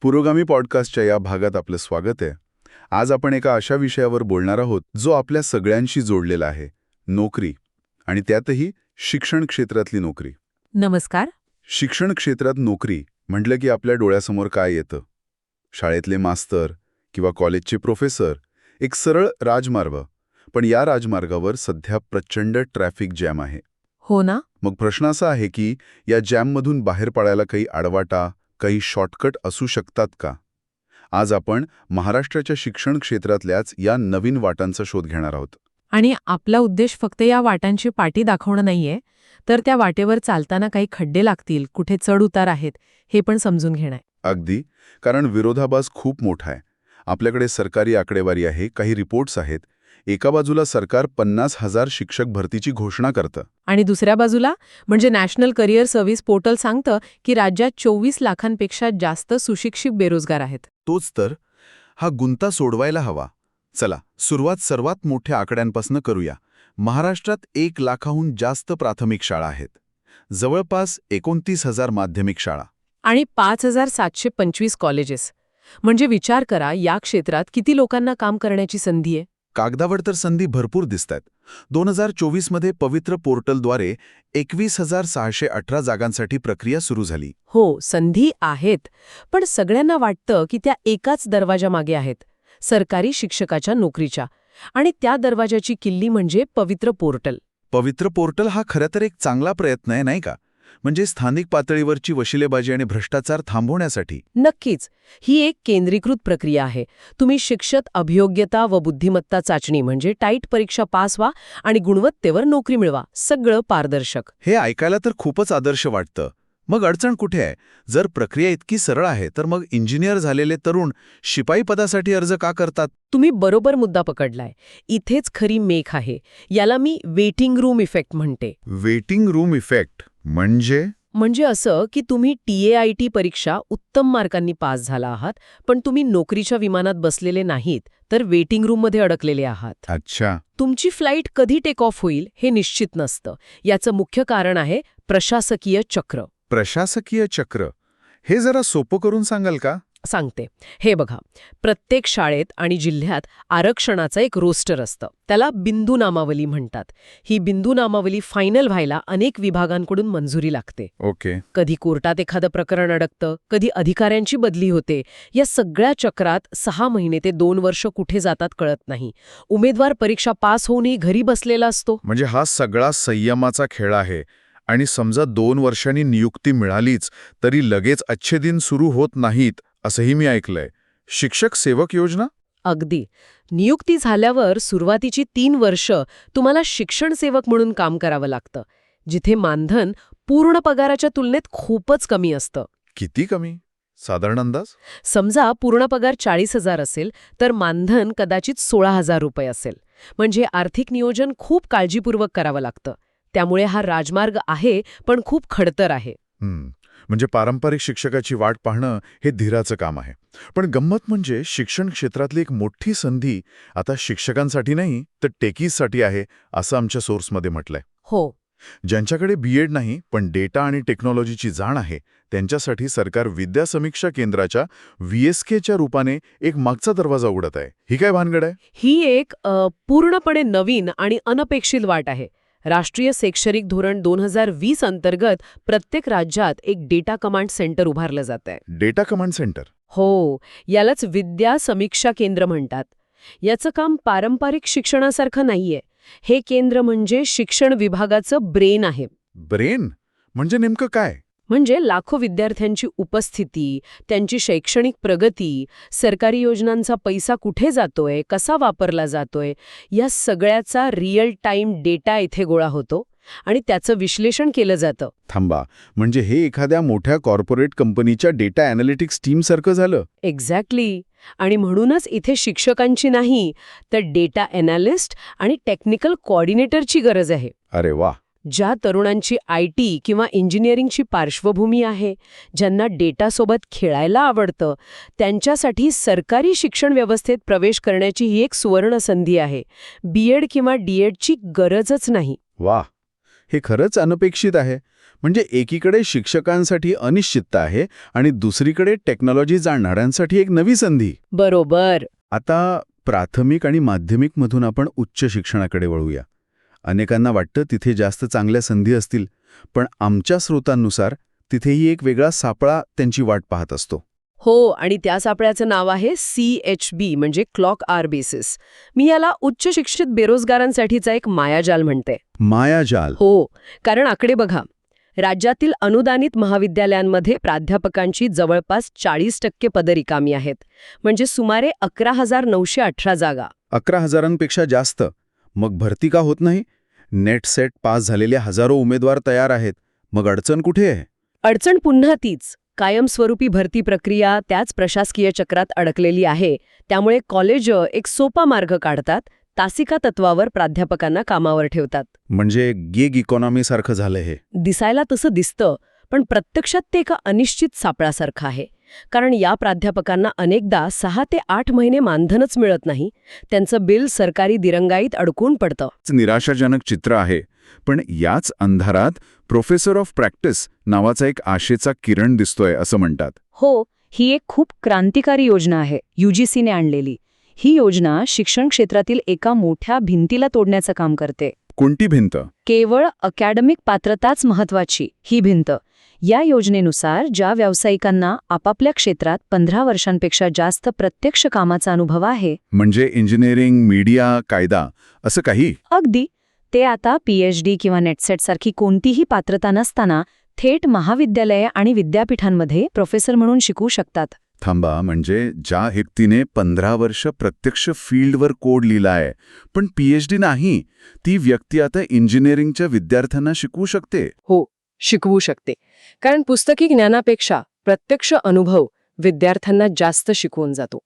पुरोगामी पॉडकास्टच्या या भागात आपलं स्वागत आहे. आज आपण एका अशा विषयावर बोलणार आहोत जो आपल्या सगळ्यांशी जोडलेला आहे, नोकरी. आणि त्यातही शिक्षण क्षेत्रातली नोकरी. नमस्कार. शिक्षण क्षेत्रात नोकरी म्हटलं की आपल्या डोळ्यासमोर काय येतं? शाळेतले मास्तर किंवा कॉलेजचे प्रोफेसर, एक सरळ राजमार्ग. पण या राजमार्गावर सध्या प्रचंड ट्रॅफिक जॅम आहे. हो ना. मग प्रश्न असा आहे की या जॅममधून बाहेर पडायला काही आडवाटा, काही शॉर्टकट असू शकतात का? आज आपण महाराष्ट्राच्या शिक्षण क्षेत्रातल्याच या नवीन वाटांचा शोध घेणार आहोत. आणि आपला उद्देश फक्त या वाटांची पाटी दाखवणं नाहीये, तर त्या वाटेवर चालताना काही खड्डे लागतील, कुठे चढ उतार आहेत, हे पण समजून घेणं आहे. अगदी, कारण विरोधाभास खूप मोठा आहे. आपल्याकडे सरकारी आकडेवारी आहे, काही रिपोर्ट्स आहेत. एका बाजूला सरकार 50,000 शिक्षक भरतीची घोषणा करतं. आणि दुसऱ्या बाजूला म्हणजे नॅशनल करिअर सर्व्हिस पोर्टल सांगतं की राज्यात 24 लाखांपेक्षा जास्त सुशिक्षित बेरोजगार आहेत. तोच तर. हा गुंता सोडवायला हवा. चला, सुरुवात सर्वात मोठ्या आकड्यांपासून करूया. महाराष्ट्रात 1 लाखाहून जास्त प्राथमिक शाळा आहेत. जवळपास 29,000 माध्यमिक शाळा. आणि 5,725 कॉलेजेस. म्हणजे विचार करा, या क्षेत्रात किती लोकांना काम करण्याची संधी आहे. कागदावर तर संधी भरपूर दिसतात. 2024 मध्ये पवित्र पोर्टलद्वारे 21,618 जागांसाठी प्रक्रिया सुरू झाली. हो, संधी आहेत. पण सगळ्यांना वाटतं की त्या एकाच दरवाजामागे आहेत, सरकारी शिक्षकाच्या नोकरीच्या. आणि त्या दरवाजाची किल्ली म्हणजे पवित्र पोर्टल. पवित्र पोर्टल हा खरं तर एक चांगला प्रयत्न आहे, नाही का? म्हणजे स्थानिक पातळीवरची वशिलेबाजी आणि भ्रष्टाचार थांबवण्यासाठी. नक्कीच. ही एक केंद्रीकृत प्रक्रिया आहे. तुम्ही शिक्षक अभियोग्यता व बुद्धिमत्ता चाचणी म्हणजे टाईट परीक्षा पास व्हा आणि गुणवत्तेवर नोकरी मिळवा. सगळं पारदर्शक. हे ऐकायला तर खूपच आदर्श वाटतं. मग अडचण कुठे आहे? जर प्रक्रिया इतकी सरळ आहे तर मग इंजिनियर झालेले तरुण शिपाई पदासाठी अर्ज का करतात? तुम्ही बरोबर मुद्दा पकडलाय. इथेच खरी मेख आहे. याला मी वेटिंग रूम इफेक्ट म्हणते. वेटिंग रूम इफेक्ट म्हणजे असं की तुम्ही TAIT परीक्षा उत्तम मार्कांनी पास झाला आहात, पण तुम्ही नोकरीच्या विमानात बसलेले नाहीत, तर वेटिंग रूममध्ये अडकलेले आहात. अच्छा. तुमची फ्लाईट कधी टेक ऑफ होईल हे निश्चित नसतं. याचं मुख्य कारण आहे प्रशासकीय चक्र. प्रशासकीय चक्र. हे जरा सोपं करून सांगाल का? सांगते. हे बघा, प्रत्येक शाळेत आणि जिल्ह्यात आरक्षणाचं एक रोस्टर असतं. त्याला बिंदू नामावली म्हणतात. ही बिंदू नामावली फायनल व्हायला अनेक विभागांकडून मंजुरी लागते. ओके. कधी कोर्टात एखादं प्रकरण अडकतं, कधी अधिकाऱ्यांची बदली होते. या सगळ्या चक्रात 6 महिने ते 2 वर्ष कुठे जातात कळत नाही. उमेदवार परीक्षा पास होऊनही घरी बसलेला असतो. म्हणजे हा सगळा संयमाचा खेळ आहे. आणि समजा 2 वर्षांनी नियुक्ती मिळालीच तरी लगेच अच्छे दिन सुरू होत नाहीत, असंही मी ऐकलंय. शिक्षक सेवक योजना? अगदी. नियुक्ती झाल्यावर सुरुवातीची 3 वर्ष तुम्हाला शिक्षण सेवक म्हणून काम करावं लागतं, जिथे मानधन पूर्ण पगाराच्या तुलनेत खूपच कमी असतं. किती कमी? साधारण अंदाज? समजा पूर्ण पगार 40,000 असेल तर मानधन कदाचित 16,000 रुपये असेल. म्हणजे आर्थिक नियोजन खूप काळजीपूर्वक करावं लागतं. त्यामुळे हा राजमार्ग आहे, पण खूप खडतर आहे. म्हणजे पारंपरिक शिक्षकाची वाट पाहणं हे धीराचं काम आहे. पण गंमत म्हणजे शिक्षण क्षेत्रातली एक मोठी संधी आता शिक्षकांसाठी नाही तर टेकीजसाठी आहे, असं आमच्या सोर्समध्ये म्हटलंय. हो. ज्यांच्याकडे BEd नाही पण डेटा आणि टेक्नॉलॉजीची जाण आहे, त्यांच्यासाठी सरकार विद्या समीक्षा केंद्राच्या VSKच्या रूपाने एक मागचा दरवाजा उघडत आहे. ही काय भानगड आहे? ही एक पूर्णपणे नवीन आणि अनपेक्षित वाट आहे. राष्ट्रीय शैक्षणिक धोरण 2020 अंतर्गत प्रत्येक राज्यात एक डेटा कमांड सेंटर उभारलं जात आहे. Data command centre? हो, यालाच विद्या समीक्षा केंद्र म्हणतात. याचं काम पारंपरिक शिक्षणासारखं नाहीये. हे केंद्र म्हणजे शिक्षण विभागाचं ब्रेन आहे. ब्रेन? म्हणजे नेमकं काय? म्हणजे लाखो विद्यार्थ्यांची उपस्थिती, त्यांची शैक्षणिक प्रगती, सरकारी योजनांचा पैसा कुठे जातोय, कसा वापरला जातोय, या सगळ्याचा रिअल टाईम डेटा इथे गोळा होतो आणि त्याचं विश्लेषण केलं जातं. थांबा, म्हणजे हे एखाद्या मोठ्या कॉर्पोरेट कंपनीच्या डेटा ॲनालिटिक्स टीमसारखं झालं? एक्झॅक्टली. आणि म्हणूनच इथे शिक्षकांची नाही तर डेटा ॲनालिस्ट आणि टेक्निकल कोऑर्डिनेटरची गरज आहे. अरे वा. ज्या तरुणांची IT किंवा इंजिनिअरिंगची पार्श्वभूमी आहे, ज्यांना डेटासोबत खेळायला आवडतं, त्यांच्यासाठी सरकारी शिक्षण व्यवस्थेत प्रवेश करण्याची ही एक सुवर्ण संधी आहे. BEd किंवा DEdची गरजच नाही. वा, हे खरंच अनपेक्षित आहे. म्हणजे एकीकडे शिक्षकांसाठी अनिश्चितता आहे आणि दुसरीकडे टेक्नॉलॉजी जाणणाऱ्यांसाठी एक नवी संधी. बरोबर. आता प्राथमिक आणि माध्यमिकमधून आपण उच्च शिक्षणाकडे वळूया. अनेकांना वाटतं तिथे जास्त चांगल्या संधी असतील, पण आमच्या स्रोतांनुसार तिथेही एक वेगळा सापळा त्यांची वाट पाहत असतो. हो, आणि त्या सापळ्याचं नाव आहे CHB म्हणजे क्लॉक आवर बेसिस. मी याला उच्च शिक्षित बेरोजगारांसाठीचा एक मायाजाल म्हणते. मायाजाल. हो, कारण आकडे बघा. राज्यातील अनुदानित महाविद्यालयांमध्ये प्राध्यापकांची जवळपास 40% पदं रिकामी आहेत. म्हणजे सुमारे 11,918 जागा. 11,000पेक्षा जास्त. मग भरती का होत नाही? नेट सेट पास झालेले हजारो उमेदवार तयार आहेत. मग अडचण कुठे आहे? अडचण पुन्हा तीच. कायमस्वरूपी भरती प्रक्रिया त्याच प्रशासकीय चक्रात अडकलेली आहे. त्यामुळे कॉलेज एक सोपा मार्ग काढतात. तासिका तत्वावर प्राध्यापकांना कामावर ठेवतात. म्हणजे गिग इकॉनॉमी सारखं झालं हे. दिसायला तसं दिसतं, पण प्रत्यक्षात ते एका अनिश्चित सापळासारखं आहे. कारण या प्राध्यापकांना अनेकदा 6 ते 8 महिने मानधनच मिळत नाही. त्यांचं बिल सरकारी दिरंगाईत अडकून पडतं. निराशाजनक चित्र आहे. पण याच अंधारात प्रोफेसर ऑफ प्रॅक्टिस नावाचा एक आशेचा किरण दिसतोय असं म्हणतात. हो, ही एक खूप क्रांतिकारी योजना आहे, UGCने आणलेली. ही योजना शिक्षण क्षेत्रातील एका मोठ्या भिंतीला तोडण्याचं काम करते. कोणती भिंत? केवळ अकॅडमिक पात्रताच महत्वाची ही भिंत. या योजनेनुसार ज्या व्यावसायिकांना आपापल्या क्षेत्रात 15 वर्षांपेक्षा जास्त प्रत्यक्ष कामाचा अनुभव आहे, म्हणजे इंजिनिअरिंग, मीडिया, कायदा असं काही? अगदी, ते आता PhD किंवा नेटसेट सारखी कोणतीही पात्रता नसताना थेट महाविद्यालये आणि विद्यापीठांमध्ये प्रोफेसर म्हणून शिकू शकतात. थांबा, म्हणजे ज्या व्यक्तीने 15 वर्ष प्रत्यक्ष फील्डवर कोड लिहिलाय पण PhD नाही, ती व्यक्ती आता इंजिनिअरिंगच्या विद्यार्थ्यांना शिकवू शकते? हो, शिकवू शकते. कारण पुस्तकी ज्ञानापेक्षा प्रत्यक्ष अनुभव विद्यार्थ्यांना जास्त शिकवून जातो.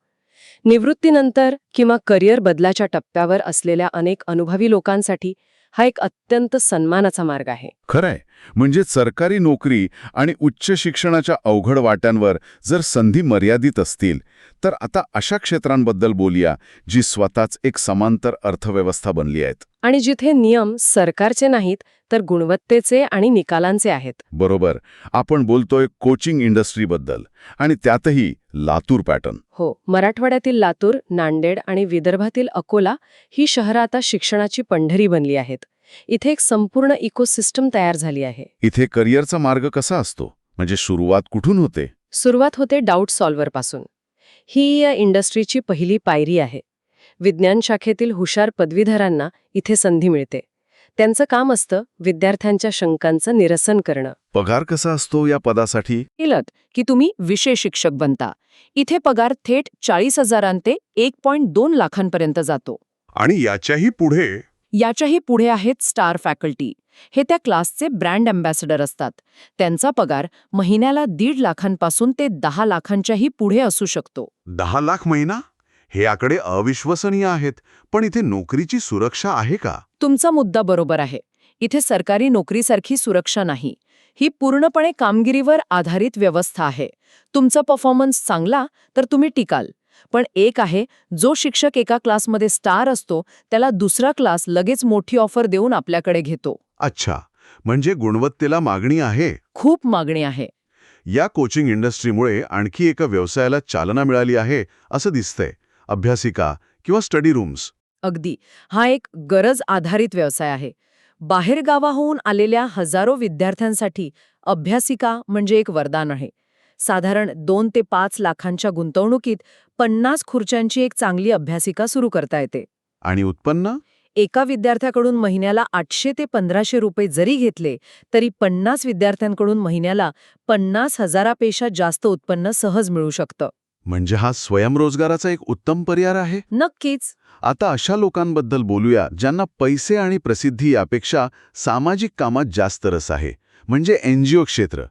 निवृत्तीनंतर किंवा करिअर बदलाच्या टप्प्यावर असलेल्या अनेक अनुभवी लोकांसाठी हा एक अत्यंत सन्मानाचा मार्ग आहे. खरंय. म्हणजे सरकारी नोकरी आणि उच्च शिक्षणाच्या अवघड वाट्यांवर जर संधी मर्यादित असतील, तर आता अशा क्षेत्रांबद्दल बोलूया जी स्वतःच एक समांतर अर्थव्यवस्था बनली आहेत. आणि जिथे नियम सरकारचे नाहीत, तर गुणवत्तेचे आणि निकालांचे आहेत. बरोबर. आपण बोलतोय कोचिंग इंडस्ट्रीबद्दल, आणि त्यातही लातूर पॅटर्न. हो, मराठवाड्यातील लातूर, नांदेड आणि विदर्भातील अकोला ही शहरं आता शिक्षणाची पंढरी बनली आहेत. इथे एक संपूर्ण इकोसिस्टम तयार झाली आहे. इथे करिअरचा मार्ग कसा असतो? म्हणजे सुरुवात कुठून होते? सुरुवात होते डाऊट सॉल्व्हरपासून. ही या इंडस्ट्रीची पहिली पायरी आहे. विज्ञान शाखेतील हुशार पदवीधरांना इथे संधी मिळते. त्यांचं काम असतं विद्यार्थ्यांच्या शंकांचं निरसन करणं. पगार कसा असतो या पदासाठी? केलत की तुम्ही विषय शिक्षक बनता. इथे पगार थेट 40,000 ते 1.2 लाखांपर्यंत जातो. आणि याच्याही पुढे आहेत स्टार फॅकल्टी. हे त्या क्लासचे ब्रँड अँबॅसेडर असतात. त्यांचा पगार महिन्याला 1.5 लाखांपासून ते 10 लाखांच्याही पुढे असू शकतो. 10 लाख महिना? हे आकडे अविश्वसनीय आहेत. पण इथे नोकरीची सुरक्षा आहे का? तुमचा मुद्दा बरोबर आहे. इथे सरकारी नोकरीसारखी सुरक्षा नाही. ही पूर्णपणे कामगिरीवर आधारित व्यवस्था आहे. तुमचा परफॉर्मन्स चांगला तर तुम्ही टिकाल. पण एक आहे, जो शिक्षक एका क्लासमध्ये स्टार असतो त्याला दुसरा क्लास लगेच मोठी ऑफर देऊन आपल्याकडे घेतो. अच्छा, म्हणजे गुणवत्तेला मागणी आहे. खूप मागणी आहे. या कोचिंग इंडस्ट्रीमुळे आणखी एका व्यवसायाला चालना मिळाली आहे असं दिसतंय. अभ्यासिका किंवा स्टडी रूम्स. अगदी, हा एक गरज आधारित व्यवसाय आहे. बाहेरगावाहून आलेल्या हजारो विद्यार्थ्यांसाठी अभ्यासिका म्हणजे एक वरदान आहे. साधारण 2 ते 5 लाखांच्या गुंतवणुकीत 50 खुर्च्यांची एक चांगली अभ्यासिका सुरू करता येते. आणि उत्पन्न? एका विद्यार्थ्याकडून महिन्याला 800 ते 1500 रुपये जरी घेतले तरी 50 विद्यार्थ्यांकडून महिन्याला 50,000पेक्षा जास्त उत्पन्न सहज मिळू शकतं. म्हणजे हा स्वयंरोजगाराचा एक उत्तम पर्याय आहे. नक्कीच. आता अशा लोकांबद्दल बोलूया ज्यांना पैसे आणि प्रसिद्धी यापेक्षा सामाजिक कामात जास्त रस आहे. म्हणजे NGO क्षेत्र.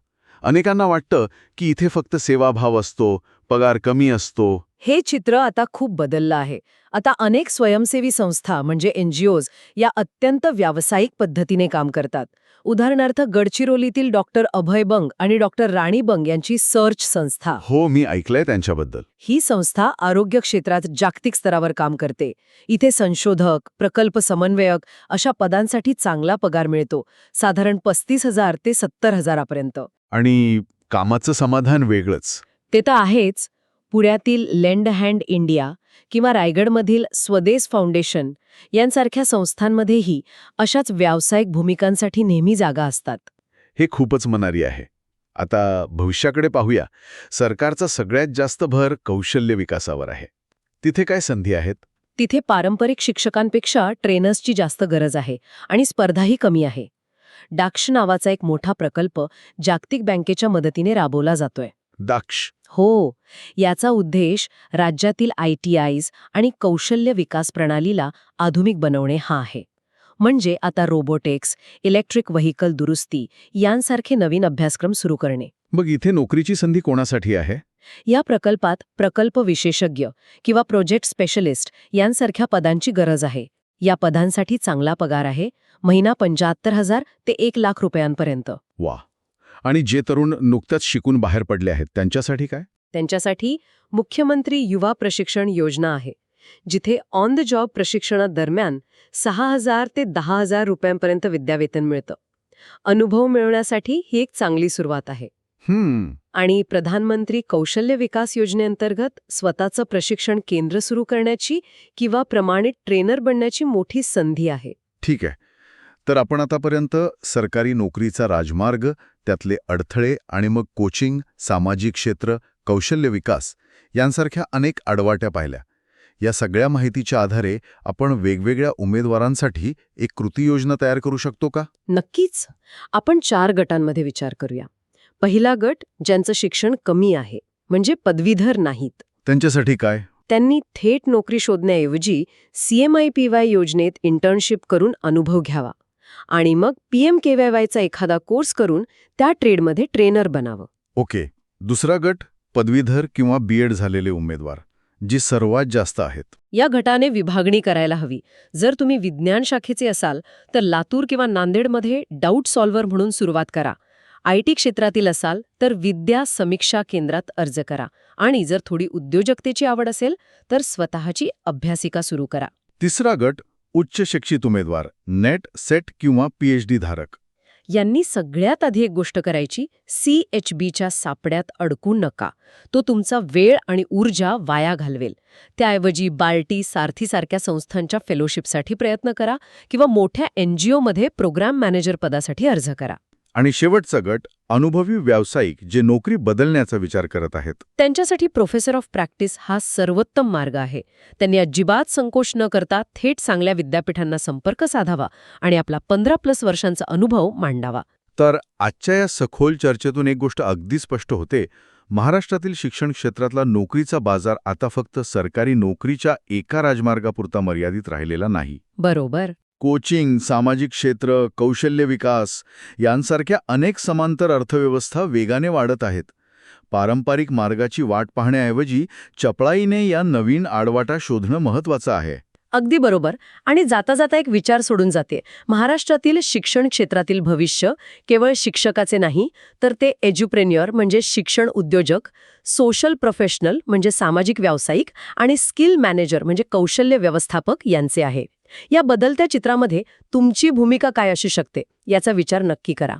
अनेकांना वाटतं की इथे फक्त सेवाभाव असतो, पगार कमी असतो. हे चित्र आता खूप बदललं आहे. आता अनेक स्वयंसेवी संस्था म्हणजे NGOज या अत्यंत व्यावसायिक पद्धतीने काम करतात. उदाहरणार्थ गडचिरोलीतील डॉक्टर अभय बंग आणि डॉक्टर राणी बंग यांची सर्च संस्था. हो, मी ऐकलंय त्यांच्याबद्दल. ही संस्था आरोग्य क्षेत्रात जागतिक स्तरावर काम करते. इथे संशोधक, प्रकल्प समन्वयक अशा पदांसाठी चांगला पगार मिळतो, साधारण 35,000 ते 70,000 आणि कामाचं समाधान वेगळंच. ते तर आहेच. पुण्यातील लेंड हँड इंडिया किंवा रायगडमधील स्वदेश फाउंडेशन यांसारख्या संस्थांमध्येही अशाच व्यावसायिक भूमिकांसाठी नेहमी जागा असतात. हे खूपच मनारी आहे. आता भविष्याकडे पाहूया. सरकारचा सगळ्यात जास्त भर कौशल्य विकासावर आहे. तिथे काय संधी आहेत? तिथे पारंपरिक शिक्षकांपेक्षा ट्रेनर्सची जास्त गरज आहे आणि स्पर्धाही कमी आहे. डाक्ष नावाचा एक मोठा प्रकल्प जागतिक बँकेच्या मदतीने राबवला जातोय. दाक्ष. हो, याचा उद्देश राज्यातील ITIs आणि कौशल्य विकास प्रणालीला आधुनिक बनवणे हा आहे. म्हणजे आता रोबोटिक्स, इलेक्ट्रिक व्हेइकल दुरुस्ती यांसारखे नवीन अभ्यासक्रम सुरू करणे. मग इथे नोकरीची संधी कोणासाठी आहे? या प्रकल्पात प्रकल्प विशेषज्ञ किंवा प्रोजेक्ट स्पेशलिस्ट यांसारख्या पदांची गरज आहे. या पदांसाठी चांगला पगार आहे, महिना 75,000 ते 1,00,000 रुपयांपर्यंत. वा. आणि जे तरुण नुकत्याच शिकून बाहेर पडले आहेत त्यांच्यासाठी काय? त्यांच्यासाठी मुख्यमंत्री युवा प्रशिक्षण योजना आहे, जिथे ऑन द जॉब प्रशिक्षणादरम्यान 6,000 ते 10,000 रुपयांपर्यंत विद्यावेतन मिळतं. अनुभव मिळवण्यासाठी ही एक चांगली सुरुवात आहे. आणि प्रधानमंत्री कौशल्य विकास योजनेअंतर्गत स्वतःचं प्रशिक्षण केंद्र सुरू करण्याची किंवा प्रमाणित ट्रेनर बनण्याची मोठी संधी आहे. ठीक आहे. तर आपण आतापर्यंत सरकारी नोकरीचा राजमार्ग, त्यातले अडथळे आणि मग कोचिंग, सामाजिक क्षेत्र, कौशल्य विकास यांसारख्या अनेक आडवाट्या पाहिल्या. या सगळ्या माहितीच्या आधारे आपण वेगवेगळ्या उमेदवारांसाठी एक कृती योजना तयार करू शकतो का? नक्कीच. आपण 4 गटांमध्ये विचार करूया. पहिला गट ज्यांचं शिक्षण कमी आहे, म्हणजे पदवीधर नाहीत. त्यांच्यासाठी काय? त्यांनी थेट नोकरी शोधण्याऐवजी CMIPY योजनेत इंटर्नशिप करून अनुभव घ्यावा आणि मग PMKVYचा एखादा कोर्स करून त्या ट्रेडमध्ये ट्रेनर बनावं. ओके. दुसरा गट पदवीधर किंवा BEd झालेले उमेदवार, जी सर्वात जास्त आहेत. या गटाने विभागणी करायला हवी. जर तुम्ही विज्ञान शाखेचे असाल तर लातूर किंवा नांदेडमध्ये डाऊट सॉल्व्हर म्हणून सुरुवात करा. IT क्षेत्रातील असाल तर विद्या समीक्षा केंद्रात अर्ज करा. आणि जर थोडी उद्योजकतेची आवड असेल तर स्वतःची अभ्यासिका सुरू करा. तिसरा गट उच्च शिक्षित उमेदवार, नेट, सेट किंवा PhD धारक. यांनी सगळ्यात आधी एक गोष्ट करायची, CHBच्या सापड्यात अडकू नका. तो तुमचा वेळ आणि ऊर्जा वाया घालवेल. त्याऐवजी बाल्टी, सारथीसारख्या संस्थांच्या फेलोशिपसाठी प्रयत्न करा किंवा मोठ्या NGOमध्ये प्रोग्राम मॅनेजर पदासाठी अर्ज करा. आणि शेवटचा गट अनुभवी व्यावसायिक, जे नोकरी बदलण्याचा विचार करत आहेत. त्यांच्यासाठी प्रोफेसर ऑफ प्रॅक्टिस हा सर्वोत्तम मार्ग आहे. त्यांनी अजिबात संकोच न करता थेट चांगल्या विद्यापीठांना संपर्क साधावा आणि आपला 15+ वर्षांचा अनुभव मांडावा. तर आजच्या या सखोल चर्चेतून एक गोष्ट अगदी स्पष्ट होते. महाराष्ट्रातील शिक्षण क्षेत्रातला नोकरीचा बाजार आता फक्त सरकारी नोकरीच्या एका राजमार्गापुरता मर्यादित राहिलेला नाही. बरोबर. कोचिंग, सामाजिक क्षेत्र, कौशल्य विकास यांसारख्या अनेक समांतर अर्थव्यवस्था वेगाने वाढत आहेत. पारंपरिक मार्गाची वाट पाहण्याऐवजी चपळाईने या नवीन आडवाटा शोधणं महत्त्वाचं आहे. अगदी बरोबर. आणि जाता जाता एक विचार सोडून जाते. महाराष्ट्रातील शिक्षण क्षेत्रातील भविष्य केवळ शिक्षकाचे नाही, तर ते एज्युप्रेन्युअर म्हणजे शिक्षण उद्योजक, सोशल प्रोफेशनल म्हणजे सामाजिक व्यावसायिक आणि स्किल मॅनेजर म्हणजे कौशल्य व्यवस्थापक यांचे आहे. या बदलत्या चित्रामध्ये तुमची भूमिका काय असू शकते याचा विचार नक्की करा.